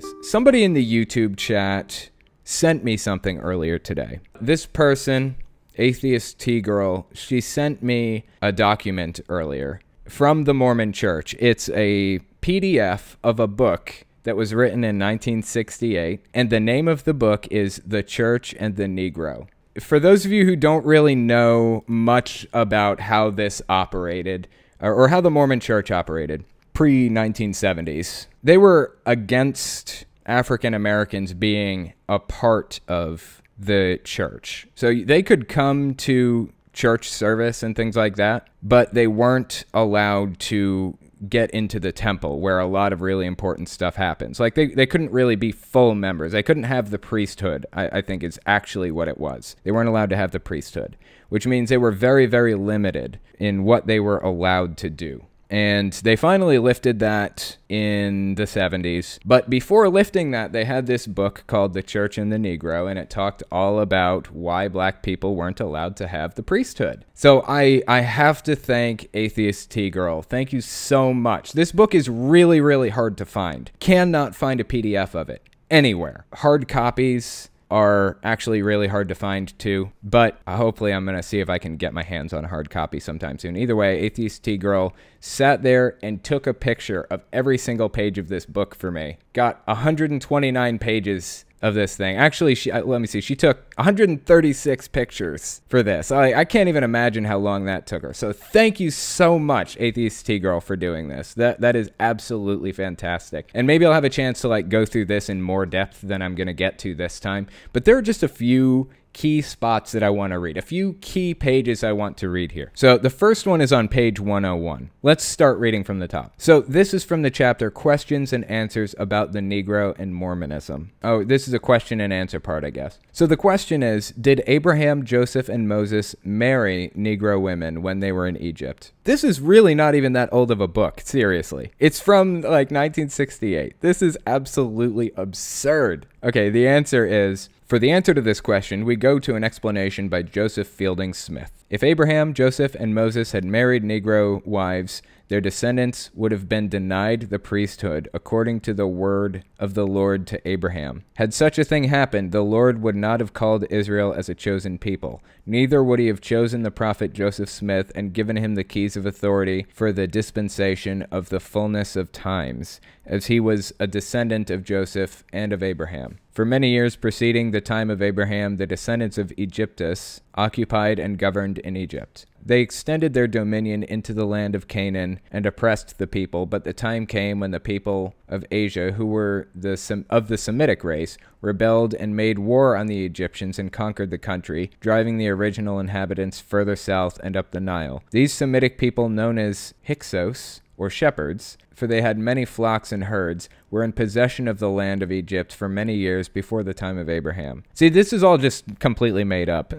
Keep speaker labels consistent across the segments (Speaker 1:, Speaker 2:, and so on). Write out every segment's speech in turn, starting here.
Speaker 1: this. Somebody in the YouTube chat sent me something earlier today. This person, Atheist T-Girl, she sent me a document earlier from the Mormon Church. It's a PDF of a book that was written in 1968, and the name of the book is The Church and the Negro. For those of you who don't really know much about how this operated, or how the Mormon Church operated pre-1970s, they were against African Americans being a part of the church. So they could come to church service and things like that, but they weren't allowed to get into the temple where a lot of really important stuff happens. Like they couldn't really be full members. They couldn't have the priesthood, I think is actually what it was. They weren't allowed to have the priesthood, which means they were very, very limited in what they were allowed to do. And they finally lifted that in the 70s. But before lifting that, they had this book called The Church and the Negro, and it talked all about why black people weren't allowed to have the priesthood. So I have to thank Atheist T-Girl. Thank you so much. This book is really, really hard to find. Cannot find a PDF of it anywhere. Hard copies are actually really hard to find too, but hopefully I'm going to see if I can get my hands on a hard copy sometime soon. Either way, Atheist T-Girl sat there and took a picture of every single page of this book for me. Got 129 pages of this thing. Actually, let me see. She took 136 pictures for this. I can't even imagine how long that took her. So thank you so much, Atheist T-Girl, for doing this. That is absolutely fantastic. And maybe I'll have a chance to like go through this in more depth than I'm going to get to this time. But there are just a few key spots that I want to read, a few key pages I want to read here. So the first one is on page 101. Let's start reading from the top. So this is from the chapter Questions and Answers about the Negro and Mormonism. Oh, this is a question and answer part, I guess. So the question is, did Abraham, Joseph, and Moses marry Negro women when they were in Egypt? This is really not even that old of a book, seriously. It's from like 1968. This is absolutely absurd. Okay, the answer is, for the answer to this question, we go to an explanation by Joseph Fielding Smith. If Abraham, Joseph, and Moses had married Negro wives, their descendants would have been denied the priesthood according to the word of the Lord to Abraham. Had such a thing happened, the Lord would not have called Israel as a chosen people. Neither would he have chosen the prophet Joseph Smith and given him the keys of authority for the dispensation of the fullness of times, as he was a descendant of Joseph and of Abraham. For many years preceding the time of Abraham, the descendants of Egyptus occupied and governed in Egypt. They extended their dominion into the land of Canaan and oppressed the people, but the time came when the people of Asia, who were of the Semitic race, rebelled and made war on the Egyptians and conquered the country, driving the original inhabitants further south and up the Nile. These Semitic people, known as Hyksos, or shepherds, for they had many flocks and herds, were in possession of the land of Egypt for many years before the time of Abraham. See, this is all just completely made up.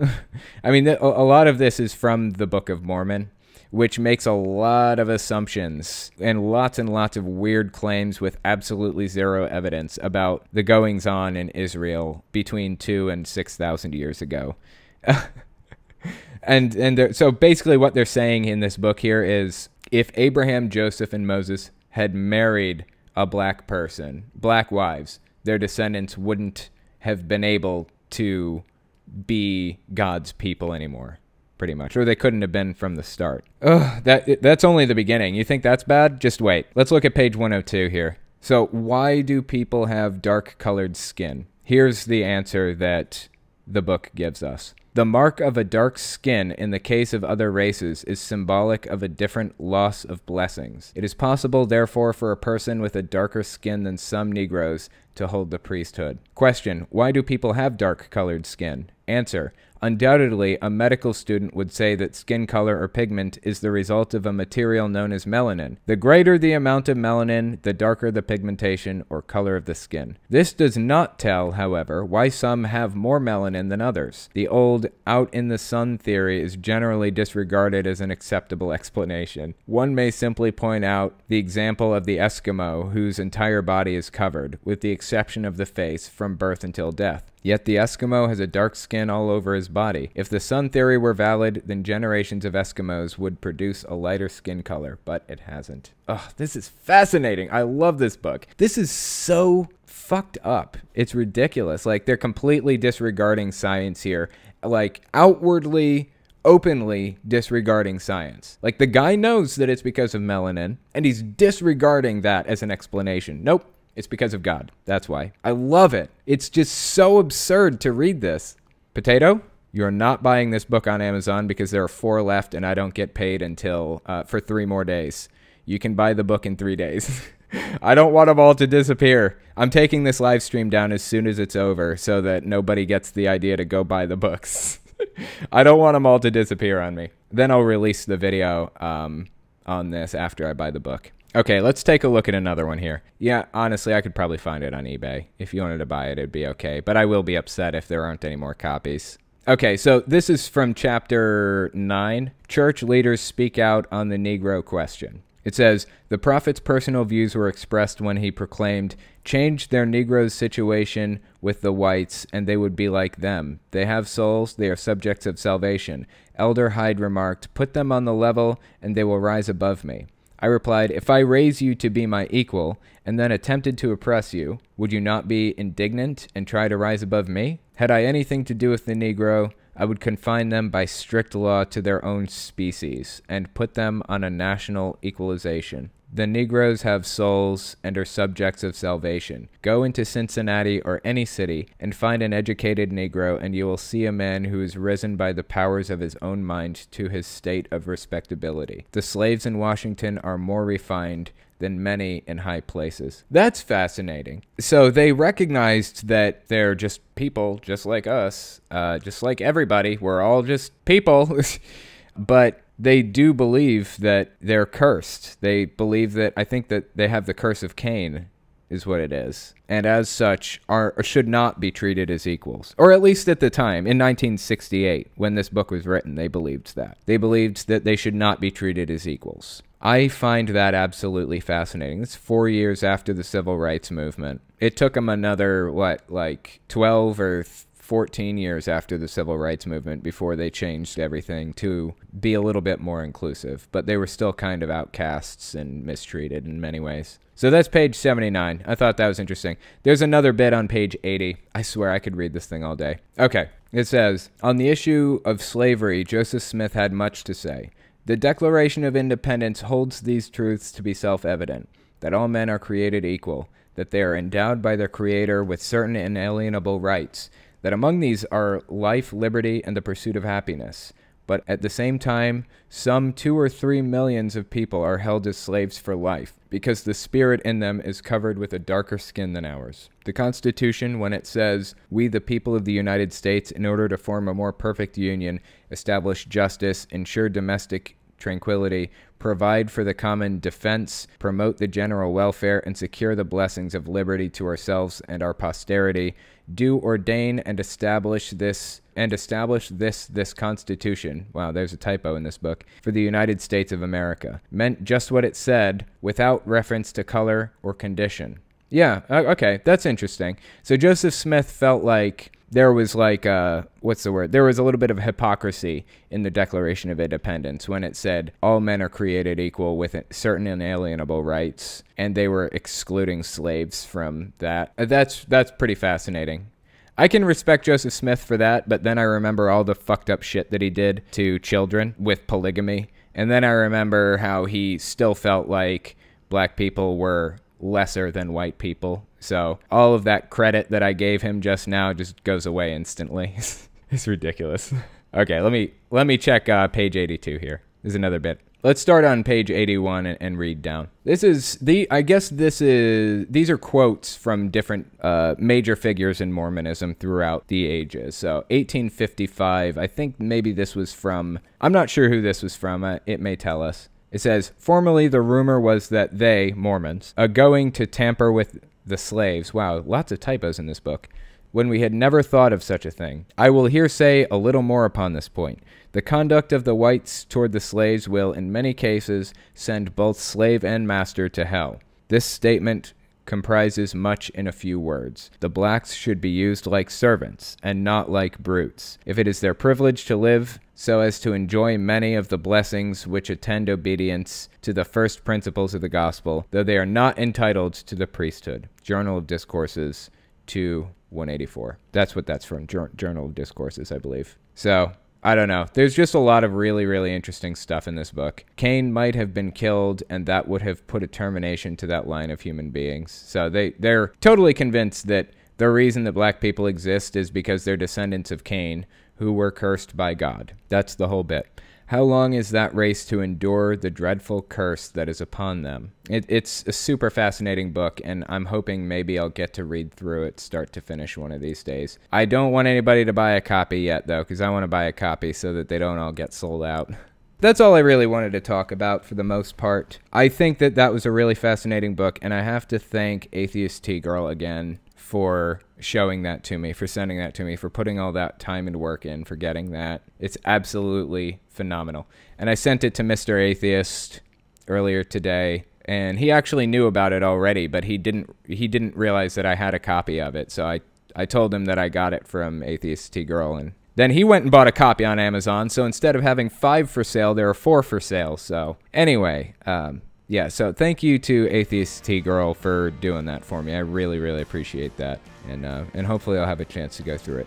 Speaker 1: I mean, a lot of this is from the Book of Mormon, which makes a lot of assumptions and lots of weird claims with absolutely zero evidence about the goings-on in Israel between 2,000 and 6,000 years ago. So basically what they're saying in this book here is, if Abraham, Joseph, and Moses had married a black person, black wives, their descendants wouldn't have been able to be God's people anymore, pretty much. Or they couldn't have been from the start. Ugh, that's only the beginning. You think that's bad? Just wait. Let's look at page 102 here. So why do people have dark-colored skin? Here's the answer that the book gives us. The mark of a dark skin in the case of other races is symbolic of a different loss of blessings. It is possible, therefore, for a person with a darker skin than some Negroes to hold the priesthood. Question: why do people have dark-colored skin? Answer: undoubtedly, a medical student would say that skin color or pigment is the result of a material known as melanin. The greater the amount of melanin, the darker the pigmentation or color of the skin. This does not tell, however, why some have more melanin than others. The old out-in-the-sun theory is generally disregarded as an acceptable explanation. One may simply point out the example of the Eskimo, whose entire body is covered, with the exception of the face, from birth until death. Yet the Eskimo has a dark skin all over his body. If the sun theory were valid, then generations of Eskimos would produce a lighter skin color, but it hasn't. Oh, this is fascinating. I love this book. This is so fucked up. It's ridiculous. Like, they're completely disregarding science here. Like, outwardly, openly disregarding science. Like, the guy knows that it's because of melanin, and he's disregarding that as an explanation. Nope. It's because of God. That's why. I love it. It's just so absurd to read this. Potato, you're not buying this book on Amazon because there are 4 left and I don't get paid until for 3 more days. You can buy the book in 3 days. I don't want them all to disappear. I'm taking this live stream down as soon as it's over so that nobody gets the idea to go buy the books. I don't want them all to disappear on me. Then I'll release the video on this after I buy the book. Okay, let's take a look at another one here. Yeah, honestly, I could probably find it on eBay. If you wanted to buy it, it'd be okay. But I will be upset if there aren't any more copies. Okay, so this is from chapter 9. Church leaders speak out on the Negro question. It says, the prophet's personal views were expressed when he proclaimed, change their Negroes' situation with the whites, and they would be like them. They have souls, they are subjects of salvation. Elder Hyde remarked, put them on the level, and they will rise above me. I replied, if I raise you to be my equal, and then attempted to oppress you, would you not be indignant and try to rise above me? Had I anything to do with the Negro, I would confine them by strict law to their own species, and put them on a national equalization. The Negroes have souls and are subjects of salvation. Go into Cincinnati or any city and find an educated Negro, and you will see a man who is risen by the powers of his own mind to his state of respectability. The slaves in Washington are more refined than many in high places. That's fascinating. So they recognized that they're just people, just like us, just like everybody. We're all just people. But they do believe that they're cursed. They believe that, I think that they have the curse of Cain, is what it is. And as such, should not be treated as equals. Or at least at the time, in 1968, when this book was written, they believed that. They believed that they should not be treated as equals. I find that absolutely fascinating. It's 4 years after the Civil Rights Movement. It took them another, what, like 12 or 14 years after the Civil Rights Movement before they changed everything to be a little bit more inclusive. But they were still kind of outcasts and mistreated in many ways. So that's page 79. I thought that was interesting. There's another bit on page 80. I swear I could read this thing all day. Okay, it says, on the issue of slavery, Joseph Smith had much to say. The Declaration of Independence holds these truths to be self-evident, that all men are created equal, that they are endowed by their Creator with certain inalienable rights, that among these are life, liberty, and the pursuit of happiness. But at the same time, some 2 or 3 millions of people are held as slaves for life, because the spirit in them is covered with a darker skin than ours. The Constitution, when it says, we the people of the United States, in order to form a more perfect union, establish justice, ensure domestic tranquility, provide for the common defense, promote the general welfare, and secure the blessings of liberty to ourselves and our posterity, do ordain and establish this Constitution, wow, there's a typo in this book, for the United States of America, meant just what it said, without reference to color or condition. Yeah, okay, that's interesting. So Joseph Smith felt like there was like, what's the word? There was a little bit of hypocrisy in the Declaration of Independence when it said all men are created equal with certain inalienable rights, and they were excluding slaves from that. That's pretty fascinating. I can respect Joseph Smith for that, but then I remember all the fucked up shit that he did to children with polygamy, and then I remember how he still felt like black people were lesser than white people. So all of that credit that I gave him just now just goes away instantly. It's ridiculous. Okay, let me check page 82 here. There's another bit. Let's start on page 81 and read down. These are quotes from different major figures in Mormonism throughout the ages. So 1855, I think maybe this was from, I'm not sure who this was from. It may tell us. It says, formerly the rumor was that they, Mormons, are going to tamper with the slaves. Wow, lots of typos in this book. When we had never thought of such a thing. I will here say a little more upon this point. The conduct of the whites toward the slaves will, in many cases, send both slave and master to hell. This statement comprises much in a few words. The blacks should be used like servants, and not like brutes. If it is their privilege to live so as to enjoy many of the blessings which attend obedience to the first principles of the gospel, though they are not entitled to the priesthood. Journal of Discourses 2/184. That's what that's from, Journal of Discourses, I believe. So, I don't know. There's just a lot of really, really interesting stuff in this book. Cain might have been killed, and that would have put a termination to that line of human beings. So they're totally convinced that the reason that black people exist is because they're descendants of Cain, who were cursed by God. That's the whole bit. How long is that race to endure the dreadful curse that is upon them? It's a super fascinating book, and I'm hoping maybe I'll get to read through it start to finish one of these days. I don't want anybody to buy a copy yet, though, because I want to buy a copy so that they don't all get sold out. That's all I really wanted to talk about for the most part. I think that that was a really fascinating book, and I have to thank Atheist T-Girl again for showing that to me, for sending that to me, for putting all that time and work in, for getting that. It's absolutely phenomenal. And I sent it to Mr. Atheist earlier today, and he actually knew about it already, but he didn't realize that I had a copy of it. So I told him that I got it from Atheist T-Girl, and then he went and bought a copy on Amazon. So instead of having 5 for sale, there are 4 for sale. So anyway, yeah, so thank you to Atheist T-Girl for doing that for me. I really, really appreciate that. And hopefully I'll have a chance to go through it.